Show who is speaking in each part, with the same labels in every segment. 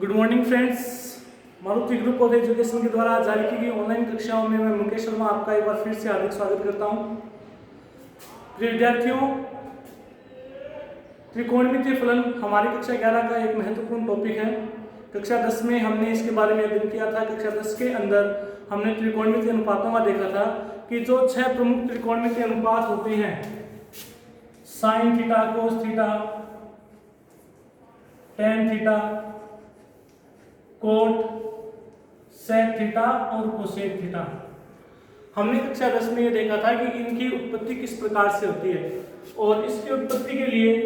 Speaker 1: Good morning friends. Maruti group of education के द्वारा जारी की गई ऑनलाइन कक्षाओं में मैं मुकेश शर्मा आपका एक बार फिर से हार्दिक स्वागत करता हूं। प्रिय विद्यार्थियों, त्रिकोणमितीय फलन हमारी कक्षा 11 का एक महत्वपूर्ण टॉपिक है। कक्षा 10 में हमने इसके बारे में अध्ययन किया था। कक्षा 10 के अंदर हमने त्रिकोणमितीय अनुपातों का देखा था कि जो 6 प्रमुख त्रिकोणमितीय अनुपात होते हैं, sine theta, cos theta, tan theta, cot, sec theta और कोसेक थीटा। हमने कक्षा 10 में ये देखा था कि इनकी उत्पत्ति किस प्रकार से होती है और इसकी उत्पत्ति के लिए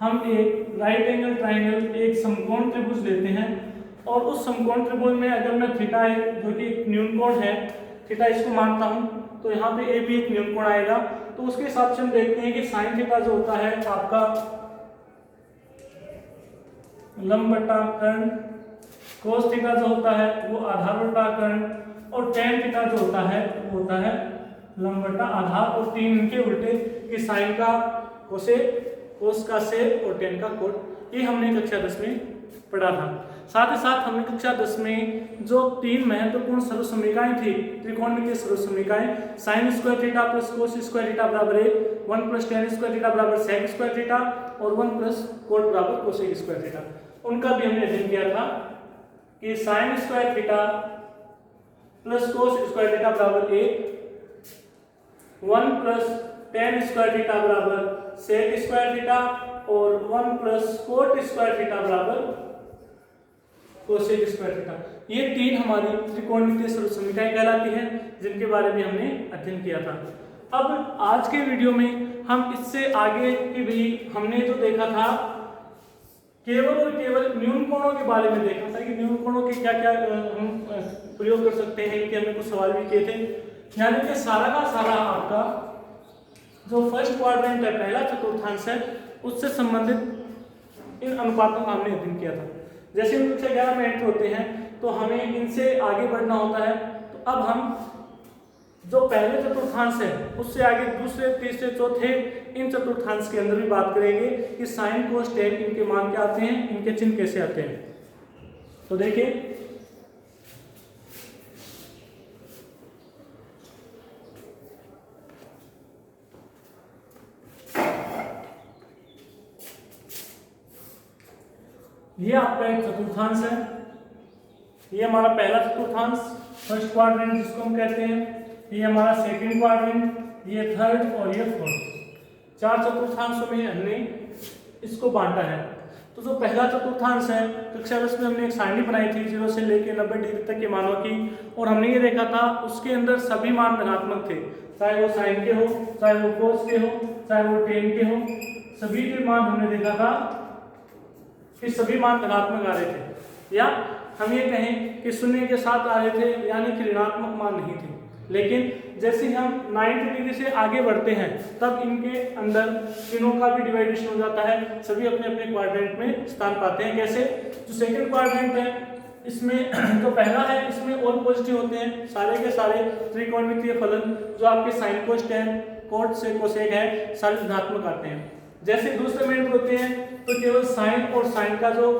Speaker 1: हम एक राइट एंगल ट्राइंगल, एक समकोण त्रिभुज लेते हैं और उस समकोण त्रिभुज में अगर मैं थीटा जो कि एक न्यूनकोण है, थीटा इसको मानता हूं, तो यहाँ पे ए भी एक न्यूनकोण आएगा। तो उसके हिसाब से हम देखते हैं कि साइन थीटा जो होता है आपका लंब बटा कर्ण, कोस थीटा जो होता है वो आधार बटा कर्ण और टेन थीटा जो होता है वो होता है लंब बटा आधार। और तीन इनके उल्टे कि साइन का कोसेक, कोस का सेक और टेन का कोट। ये हमने कक्षा 10 में पढ़ा था। साथ ही साथ हमने कक्षा 10 में जो तीन महत्वपूर्ण सर्वसमीकाएं थी, त्रिकोणमितीय सर्वसमीकाएं, sine square theta plus cos square theta बराबर 1 प्लस टेन स्क्वायर थीटा बराबर सेक स्क्वायर थीटा और 1 प्लस कोट बराबर कोसेक स्क्वायर थीटा, उनका भी हमने अध्ययन किया था कि sign square theta plus cos square theta बराबर 1 प्लस टेन स्क्वायर थीटा बराबर सेक स्क्वायर थीटा और 1 प्लस कोट स्क्वायर थीटा बराबर कोसेक स्क्वायर थीटा। ये तीन हमारी त्रिकोणमितीय सर्वसमीकाएं कहलाती हैं, जिनके बारे में हमने अध्ययन किया था। अब आज के वीडियो में हम इससे आगे की भी हमने जो देखा था केवल और केवल न्यूनकोणों के बारे में देखा था कि न्यूनकोणों के क्या क्या हम प्रयोग कर सकते हैं। इनके हमने कुछ सवाल भी किए थे। यानी कि सारा का सारा आपका जो फर्स्ट क्वाड्रेंट है, पहला चतुर्थांश है, उससे संबंधित इन अनुपातों का हमने अध्ययन किया था। जैसे हम कक्षा 11 में एंटर होते हैं तो हमें इनसे आगे बढ़ना होता है। तो अब हम जो पहले चतुर्थांश है उससे आगे दूसरे, तीसरे, चौथे इन चतुर्थांश के अंदर भी बात करेंगे कि साइन, कोस, टेन इनके मान क्या आते हैं, इनके चिन्ह कैसे आते हैं। तो देखिए, ये आपका एक चतुर्थांश है, ये हमारा पहला चतुर्थांश, फर्स्ट क्वाड्रेंट जिसको हम कहते हैं, ये हमारा सेकंड क्वाड्रेंट, ये थर्ड और ये फोर्थ। चार चतुर्थांशों में हमने इसको बांटा है। तो जो पहला चतुर्थांश है, कक्षा 10 में हमने एक सारणी बनाई थी 0 से लेकर 90 डिग्री तक के मानों की, और हमने ये देखा था उसके अंदर सभी मान धनात्मक थे, चाहे वो साइन के हो, चाहे वो कोस के हो, चाहे वो टेन के हो, सभी के मान हमने देखा था कि सभी मान धनात्मक आ रहे थे, या हम ये कहें कि शून्य के साथ आ रहे थे, यानी कि ऋणात्मक मान नहीं थे। लेकिन जैसे हम 90 डिग्री से आगे बढ़ते हैं तब इनके अंदर चिन्हों का भी डिवाइडेशन हो जाता है, सभी अपने अपने क्वाड्रेंट में स्थान पाते हैं। कैसे? जो सेकंड क्वाड्रेंट है इसमें जो पहला है इसमें ऑल पॉजिटिव होते हैं, सारे के सारे त्रिकोणमितीय फलन जो आपके साइन, कोस, टेन, कोट, सेक, कोसेक है, सारे धनात्मक आते हैं। जैसे दूसरे में एंटर होते हैं तो केवल साइन और साइन का जो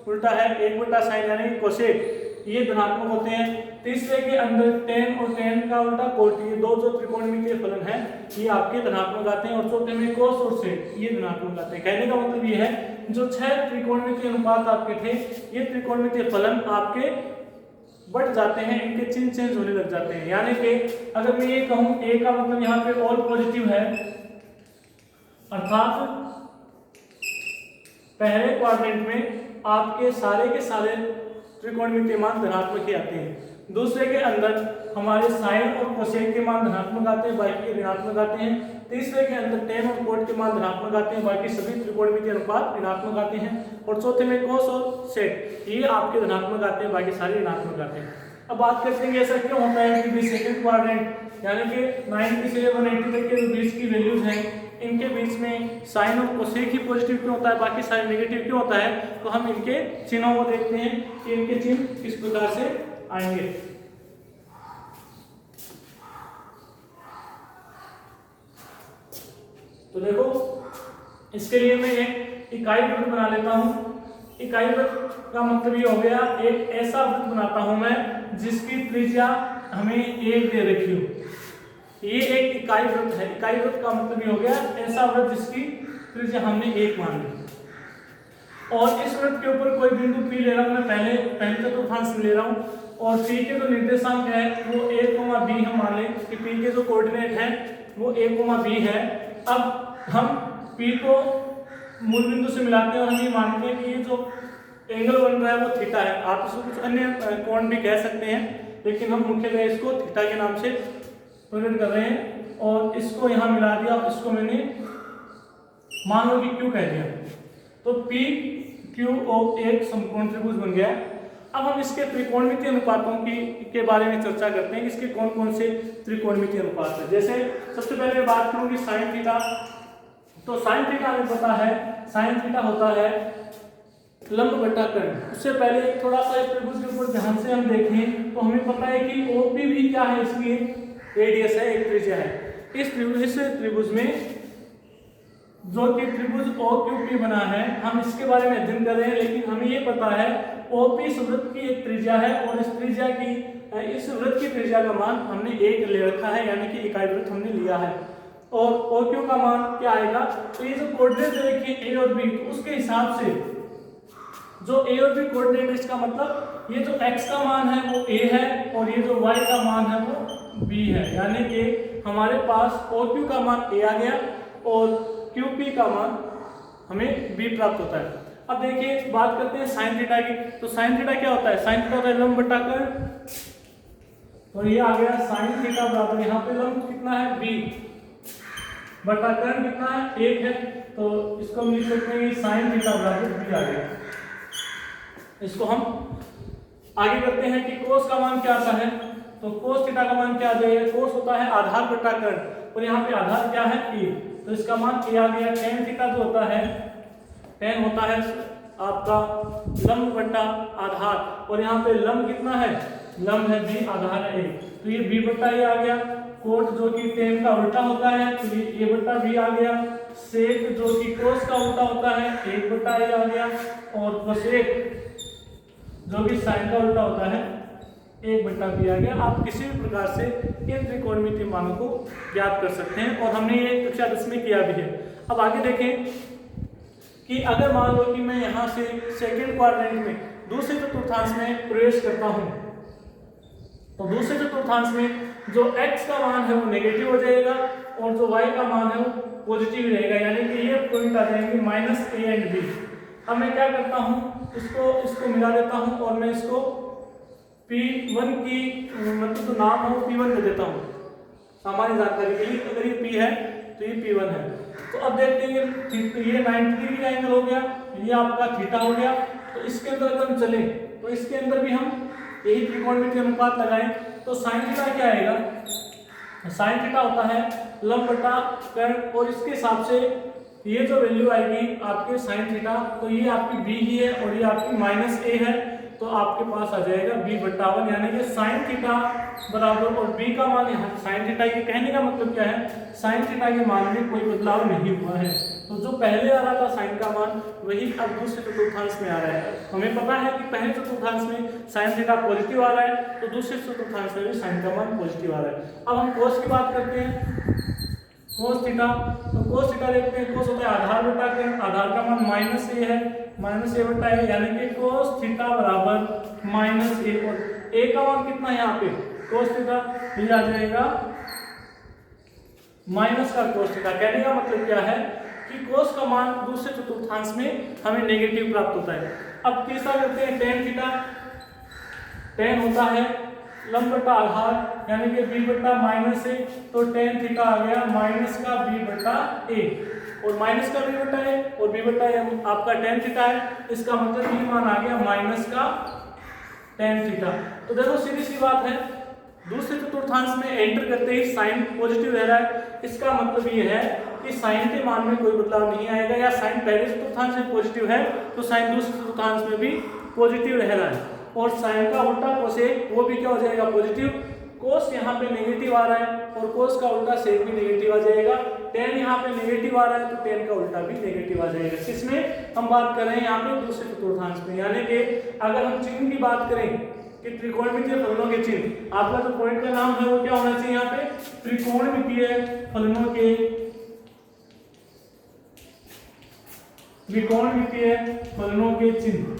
Speaker 1: उल्टा है 1 बटा साइन यानी कोसेक, ये धनात्मक होते हैं। तीसरे के अंदर टेन और टेन का उल्टा कोट, ये दो जो त्रिकोणमितीय फलन है ये आपके धनात्मक आते हैं। और चौथे में कोस और सेक, ये धनात्मक आते हैं। कहने का मतलब ये है जो 6 त्रिकोणमितीय अनुपात आपके थे, ये त्रिकोणमितीय फलन आपके बढ़ जाते हैं, इनके चिन्ह चेंज होने लग जाते हैं। यानी कि अगर मैं ये कहूं ए का मतलब यहाँ पे ऑल पॉजिटिव है, अर्थात पहले क्वाड्रेंट में आपके सारे के सारे त्रिकोणमितीय मान धनात्मक ही आते हैं। दूसरे के अंदर हमारे साइन और कोसेक के मान धनात्मक आते हैं, बाकी ऋणात्मक आते हैं। तीसरे के अंदर टेन और कोट के मान धनात्मक आते हैं, बाकी सभी त्रिकोणमितीय अनुपात ऋणात्मक आते हैं। और चौथे में कोस और सेक, ये आपके धनात्मक आते हैं, बाकी सारे ऋणात्मक आते हैं। अब बात करते हैं ऐसा क्यों होता है कि सेकंड क्वाड्रेंट यानी कि 90 से 180 तक के जो बीच की वैल्यूज हैं इनके बीच में साइन और कोसेक ही पॉजिटिव क्यों होता है, बाकी सारे नेगेटिव क्यों होता है। तो हम इनके चिन्हों को देखते हैं कि इनके चिन्ह किस प्रकार से आएंगे। तो देखो, इसके लिए मैं एक इकाई वृत्त बना लेता हूं। इकाई वृत्त का मतलब ये हो गया, एक ऐसा वृत्त बनाता हूं मैं जिसकी त्रिज्या हमें 1 दे रखी हो। ये एक इकाई वृत्त है। इकाई वृत्त का मतलब ये हो गया ऐसा वृत्त जिसकी त्रिज्या हमने 1 मान ली, और इस वृत्त के ऊपर कोई बिंदु P ले रहा हूं मैं, पहले चतुर्थांश में ले रहा हूं, और P के जो निर्देशांक है वो a, b हम मान लें कि P के जो कोऑर्डिनेट है वो a, b है। अब हम P को मूल बिंदु से मिलाते हैं और हम ये मानते हैं कि ये जो एंगल बन रहा है वो थीटा है। आप इसको कुछ अन्य कोण भी कह सकते हैं, लेकिन हम मुख्यतः इसको थीटा के नाम से प्रकट कर रहे हैं। और इसको यहाँ मिला दिया, और इसको मैंने मान लो कि Q कह दिया, तो P Q O एक समकोण त्रिभुज बन गया। अब हम इसके त्रिकोणमितीय अनुपातों के बारे में चर्चा करते हैं कि इसके कौन कौन से त्रिकोणमितीय अनुपात है। जैसे सबसे पहले बात करूंगी साइन थीटा। तो साइन थीटा हमें पता है, साइन थीटा होता है लंब बटा कर्ण। उससे पहले थोड़ा सा इस त्रिभुज के ऊपर ध्यान से हम देखें तो हमें पता है कि OP भी क्या है, इसकी रेडियस है, एक त्रिज्या है। इस त्रिभुज में जो कि त्रिभुज OQP बना है, हम इसके बारे में अध्ययन कर रहे हैं, लेकिन हमें ये पता है OP इस वृत्त की एक त्रिज्या है, और इस वृत्त की त्रिज्या का मान हमने 1 ले रखा है, यानी कि इकाई वृत्त हमने लिया है। और OQ का मान क्या आएगा, तो ये जो कोऑर्डिनेट दे रखी है A और B, तो उसके हिसाब से जो A और B कोऑर्डिनेट है, इसका मतलब ये जो x का मान है वो A है, और ये जो y का मान है वो B है, यानी कि हमारे पास OQ का मान A आ गया और QP का मान हमें B प्राप्त होता है। अब देखिए बात करते हैं साइन थीटा की। तो साइन थीटा क्या होता है, साइन थीटा होता है लंब बटा कर्ण। तो ये आ गया साइन थीटा बराबर, यहाँ पे लंब कितना है B बटा कर्ण कितना है 1 है, तो इसको हम लिख सकते हैं साइन थीटा बराबर B आ गया। इसको हम आगे करते हैं कि कोस का मान क्या आता है। तो कोस थीटा का मान क्या आ जाएगा, कोस होता है आधार बटा कर्ण, और यहाँ पे आधार क्या है A, तो इसका मान A आ गया। टेन थीटा जो होता है, टेन होता है आपका लंब बटा आधार, और यहाँ पे लंब कितना है, लंब है B, आधार है A, तो ये B बटा A आ गया। कोट जो कि टेन का उल्टा होता है, तो ये A बटा B आ गया। सेक जो कि कोस का उल्टा होता है 1 बटा A आ गया, और कोसेक जो कि साइन का उल्टा होता है 1 बटा B आ गया। आप किसी भी प्रकार से इन त्रिकोणमितीय मानों को ज्ञात कर सकते हैं, और हमने ये कक्षा 10 में किया भी है। अब आगे देखें कि अगर मान लो कि मैं यहाँ से सेकंड क्वाड्रेंट में दूसरे चतुर्थांश में प्रवेश करता हूँ, तो दूसरे चतुर्थांश में जो x का मान है वो नेगेटिव हो जाएगा, और जो y का मान है वो पॉजिटिव रहेगा, यानी कि ये पॉइंट आ जाएंगे -A एंड B। अब मैं क्या करता हूँ, इसको मिला देता हूँ, और मैं इसको P1 की मतलब जो नाम है वो P1 दे देता हूँ सामान्य जानकारी के लिए। अगर ये P है तो ये P1 है। तो अब देखते हैं ये 90 डिग्री का एंगल हो गया, ये आपका थीटा हो गया। तो इसके अंदर अगर हम चलें तो इसके अंदर भी हम यही त्रिकोणमितीय अनुपात लगाएं, तो साइन थीटा क्या आएगा, साइन थीटा होता है लंब बटा कर्ण, और इसके हिसाब से ये जो वैल्यू आएगी आपके साइन थीटा, तो ये आपकी B ही है और ये आपकी -A है, तो आपके पास आ जाएगा B बटा 1, यानी कि साइन थीटा बराबर, और B का मान यहाँ साइन थीटा के कहने का मतलब क्या है, साइन थीटा के मान में कोई बदलाव नहीं हुआ है। तो जो पहले आ रहा था साइन का मान, वही अब दूसरे चतुर्थांश में आ रहा है। हमें पता है कि पहले चतुर्थांश में साइन थीटा पॉजिटिव आ रहा है, तो दूसरे चतुर्थांश में भी साइन का मान पॉजिटिव आ रहा है। अब हम कोस की बात करते हैं, कोस थीटा। तो कोस थीटा देखते हैं, कोस होता है आधार बटा कर्ण, आधार का मान -A है, -A बटा A, यानी कि कोस थीटा बराबर -A, और A का मान कितना है यहाँ पे, कोस थीटा ये आ जाएगा माइनस का कोस थीटा। कहने का मतलब क्या है कि कोस का मान दूसरे चतुर्थांश में हमें नेगेटिव प्राप्त होता है। अब तीसरा करते हैं टेन थीटा। टेन होता है लंब बटा आधार, यानी कि B बटा -A, तो टेन थीटा आ गया माइनस का B बटा A, और माइनस का B बटा A और B बटा A आपका टेन थीटा है, इसका मतलब ये मान आ गया माइनस का टेन थीटा। तो देखो सीधी सी बात है, दूसरे चतुर्थांश में एंटर करते ही साइन पॉजिटिव रह रहा है, इसका मतलब ये है कि साइन के मान में कोई बदलाव नहीं आएगा, या साइन पहले चतुर्थांश में पॉजिटिव है तो साइन दूसरे चतुर्थांश में भी पॉजिटिव रह रहा है, और साइन का उल्टा कोसेक वो भी क्या हो जाएगा पॉजिटिव। कोस यहाँ पे नेगेटिव आ रहा है और कोस का उल्टा सेक भी नेगेटिव आ जाएगा, tan यहाँ पे नेगेटिव आ रहा है तो tan का उल्टा भी नेगेटिव आ जाएगा। किसमें हम बात कर रहे हैं यहाँ पे दूसरे चतुर्थांश में, यानी कि अगर हम चिन्ह की बात करें कि त्रिकोणमितीय फलनों के चिन्ह, आपका जो पॉइंट का नाम है वो क्या होना चाहिए यहाँ पे, त्रिकोणमितीय फलनों के, त्रिकोणमितीय फलनों के चिन्ह।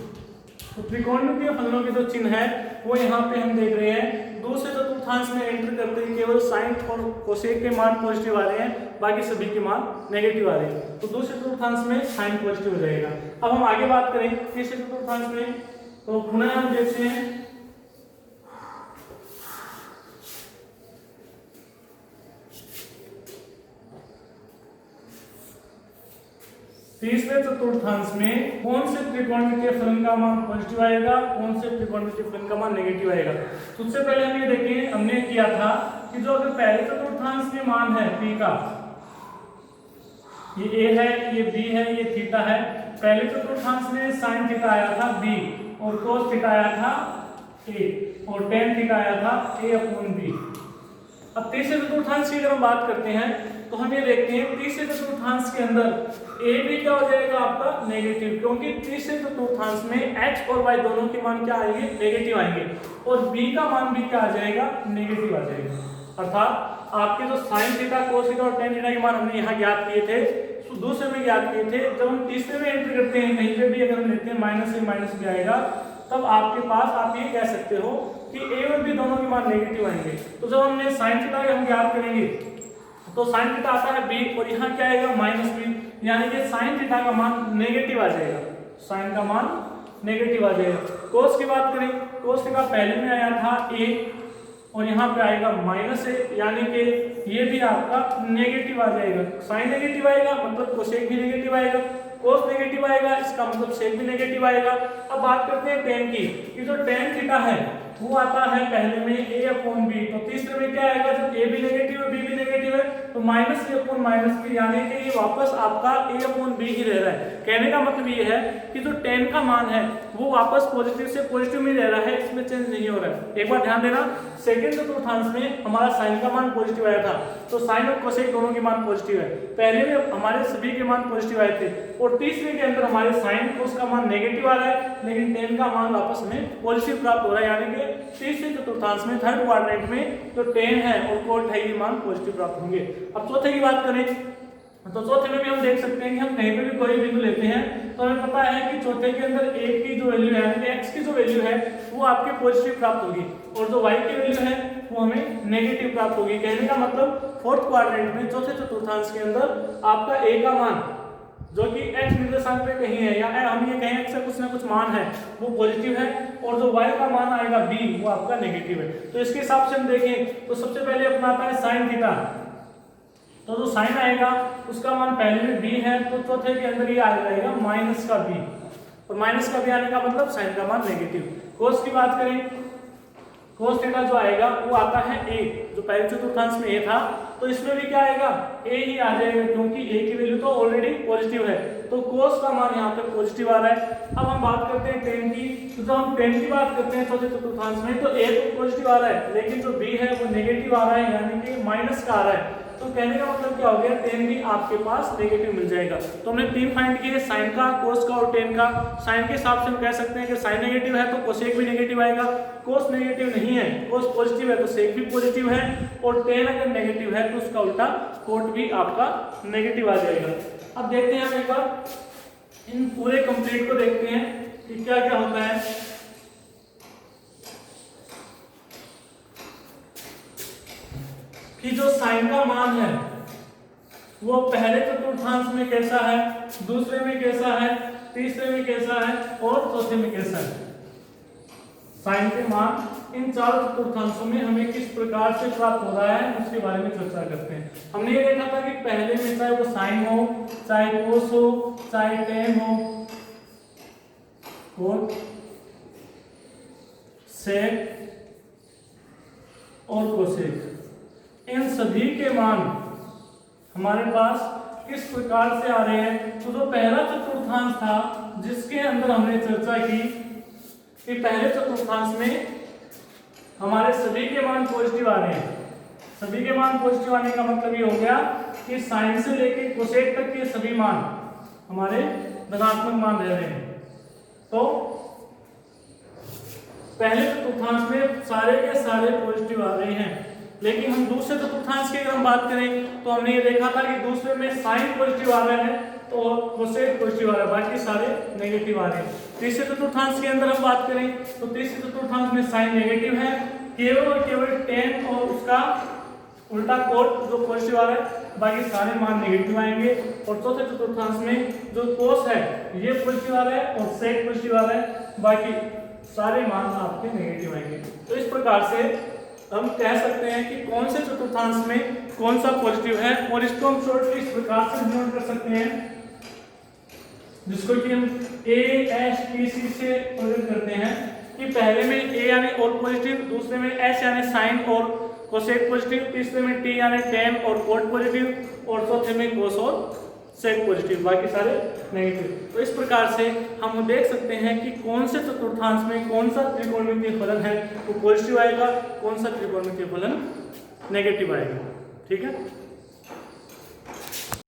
Speaker 1: तो त्रिकोणमितीय फलनों के जो चिन्ह है वो यहाँ पे हम देख रहे हैं दूसरे चतुर्थांश में एंटर करते ही केवल साइन और कोसेक के मान पॉजिटिव आ रहे हैं, बाकी सभी के मान नेगेटिव आ रहे हैं। तो दूसरे चतुर्थांश में साइन पॉजिटिव हो जाएगा। अब हम आगे बात करें तीसरे चतुर्थांश में, तो पुनः हम देखते हैं तीसरे चतुर्थांश में कौन से त्रिकोणमितीय फलन का मान पॉजिटिव आएगा, कौन से त्रिकोणमितीय फलन का मान नेगेटिव आएगा। सबसे पहले हम ये देखें, हमने किया था कि जो अगर पहले चतुर्थांश में मान है p का, ये a है, ये b है, ये थीटा है। पहले चतुर्थांश में sin थीटा आया था b और cos थीटा आया था a और tan थीटा आया था a/b। अब तीसरे चतुर्थांश की अगर हम बात करते हैं तो हम ये देखते हैं तीसरे चतुर्थांश के अंदर ए बी क्या हो जाएगा आपका नेगेटिव, क्योंकि तीसरे चतुर्थांश में x और y दोनों के मान क्या आएंगे, नेगेटिव आएंगे, और b का मान भी क्या आ जाएगा, नेगेटिव आ जाएगा। अर्थात आपके जो sin थीटा, cos थीटा और tan थीटा के मान हमने यहाँ ज्ञात किए थे, दूसरे में ज्ञात किए थे, जब हम तीसरे में एंटर करते हैं कहीं पे भी अगर हम लेते हैं -a -b आएगा, तब आपके पास आप ये कह सकते हो कि a और b दोनों के मान नेगेटिव आएंगे। तो जब हमने sin थीटा हम ज्ञात करेंगे तो sin थीटा आता है b और यहाँ क्या आएगा -b, यानी कि sin थीटा का मान नेगेटिव आ जाएगा, sin का मान नेगेटिव आ जाएगा। cos की बात करें, cos थीटा पहले में आया था a और यहाँ पे आएगा -a, यानी कि ये भी आपका नेगेटिव आ जाएगा। sin नेगेटिव आएगा मतलब कोसेक भी नेगेटिव आएगा, cos नेगेटिव आएगा इसका मतलब सेक भी नेगेटिव आएगा। अब बात करते हैं tan की, कि जो tan थीटा है वो आता है पहले में a/b, तो तीसरे में क्या आएगा, जब a भी नेगेटिव है b भी नेगेटिव है तो -a/-b, यानी कि ये वापस आपका a/b ही रह रहा है। कहने का मतलब ये है कि जो tan का मान है वो वापस पॉजिटिव से पॉजिटिव में रह रहा है, इसमें चेंज नहीं हो रहा है। एक बार ध्यान देना, सेकंड चतुर्थांश में हमारा साइन का मान पॉजिटिव आया था, तो साइन और कोसेक दोनों के मान पॉजिटिव है। पहले में हमारे सभी के मान पॉजिटिव आए थे और तीसरे के अंदर हमारे साइन कोस का मान नेगेटिव आ रहा है, लेकिन tan का मान वापस हमें पॉजिटिव प्राप्त हो रहा है, यानी कि तीसरे चतुर्थांश में थर्ड क्वाड्रेंट में जो tan है और cot है ये मान पॉजिटिव प्राप्त होंगे। अब चौथे की बात करें तो चौथे में भी हम देख सकते हैं कि हम कहीं पे भी कोई बिंदु लेते हैं तो हमें पता है कि चौथे के अंदर a की जो वैल्यू है, यानी x की जो वैल्यू है वो आपके पॉजिटिव प्राप्त होगी और जो y की वैल्यू है वो हमें नेगेटिव प्राप्त होगी। कहने का मतलब फोर्थ क्वाड्रेंट में चौथे चतुर्थांश के अंदर आपका a का मान जो कि x निर्देशांक पे कहीं है या हम ये कहें x का कुछ ना कुछ मान है वो पॉजिटिव है और जो y का मान आएगा b वो आपका नेगेटिव है। तो इसके हिसाब से हम देखें तो सबसे पहले अपना आता है sin थीटा, तो जो साइन आएगा उसका मान पहले में b है तो चौथे के अंदर ये आ जाएगा माइनस का b, और माइनस का b आने का मतलब साइन का मान नेगेटिव। कोस की बात करें, कोस थीटा जो आएगा वो आता है a, जो पहले चतुर्थांश में a था तो इसमें भी क्या आएगा, a ही आ जाएगा, क्योंकि a की वैल्यू तो ऑलरेडी पॉजिटिव है तो कोस का मान यहाँ पे पॉजिटिव आ रहा है। अब हम बात करते हैं tan की, तो जब हम tan की बात करते हैं चौथे चतुर्थांश में तो a तो पॉजिटिव आ रहा है लेकिन जो b है वो नेगेटिव आ रहा है, यानी कि माइनस का आ रहा है। तो कहने का मतलब क्या हो गया, tan भी आपके पास नेगेटिव मिल जाएगा। तो हमने तीन फाइंड किए, साइन का, कोस का और tan का। साइन के हिसाब से हम कह सकते हैं कि साइन नेगेटिव है तो कोसेक भी नेगेटिव आएगा, कोस नेगेटिव नहीं है, कोस पॉजिटिव है तो सेक भी पॉजिटिव है, और tan अगर नेगेटिव है तो उसका उल्टा कोट भी आपका नेगेटिव आ जाएगा। अब देखते हैं हम एक बार इन पूरे कंप्लीट को देखते हैं कि क्या क्या होता है। कि जो साइन का मान है वो पहले चतुर्थांश में कैसा है, दूसरे में कैसा है, तीसरे में कैसा है और चौथे में कैसा है। साइन के मान इन चार चतुर्थांशों में हमें किस प्रकार से प्राप्त हो रहा है उसके बारे में चर्चा करते हैं। हमने ये देखा था कि पहले में चाहे वो साइन हो, चाहे कोस हो, चाहे tan हो, कोट, सेक और कोसेक, इन सभी के मान हमारे पास किस प्रकार से आ रहे हैं। तो जो पहला चतुर्थांश था जिसके अंदर हमने चर्चा की कि पहले चतुर्थांश में हमारे सभी के मान पॉजिटिव आ रहे हैं। सभी के मान पॉजिटिव आने का मतलब ये हो गया कि साइन से लेके कोसेक तक के सभी मान हमारे धनात्मक मान रह रहे हैं। तो पहले चतुर्थांश में सारे के सारे पॉजिटिव आ रहे हैं, लेकिन हम दूसरे चतुर्थांश की अगर हम बात करें तो हमने ये देखा था कि दूसरे में साइन पॉजिटिव आ रहे हैं तो कोसेक पॉजिटिव आ रहा है, बाकी सारे नेगेटिव आ रहे हैं। तीसरे चतुर्थांश के अंदर हम बात करें तो तीसरे चतुर्थांश में साइन नेगेटिव है, केवल और केवल tan और उसका उल्टा कोट जो पॉजिटिव आ रहा है, बाकी सारे मान नेगेटिव आएंगे। और चौथे चतुर्थांश में जो कोस है ये पॉजिटिव आ रहा है और सेक पॉजिटिव आ रहा है, बाकी सारे मान आपके नेगेटिव आएंगे। तो इस प्रकार से हम कह सकते हैं कि कौन से चतुर्थांश में कौन सा पॉजिटिव है, और इसको हम शॉर्टली इस प्रकार से डिनोट कर सकते हैं, जिसको कि हम ASTC से प्रेजेंट करते हैं कि पहले में A यानी और पॉजिटिव, दूसरे में S यानी साइन और कोसेक पॉजिटिव, तीसरे में T यानी tan और कोट पॉजिटिव, और चौथे में कोस और सेक पॉजिटिव, बाकी सारे नेगेटिव। तो इस प्रकार से हम देख सकते हैं कि कौन से चतुर्थांश में कौन सा त्रिकोणमितीय फलन है वो पॉजिटिव आएगा, कौन सा त्रिकोणमितीय फलन नेगेटिव आएगा। ठीक है।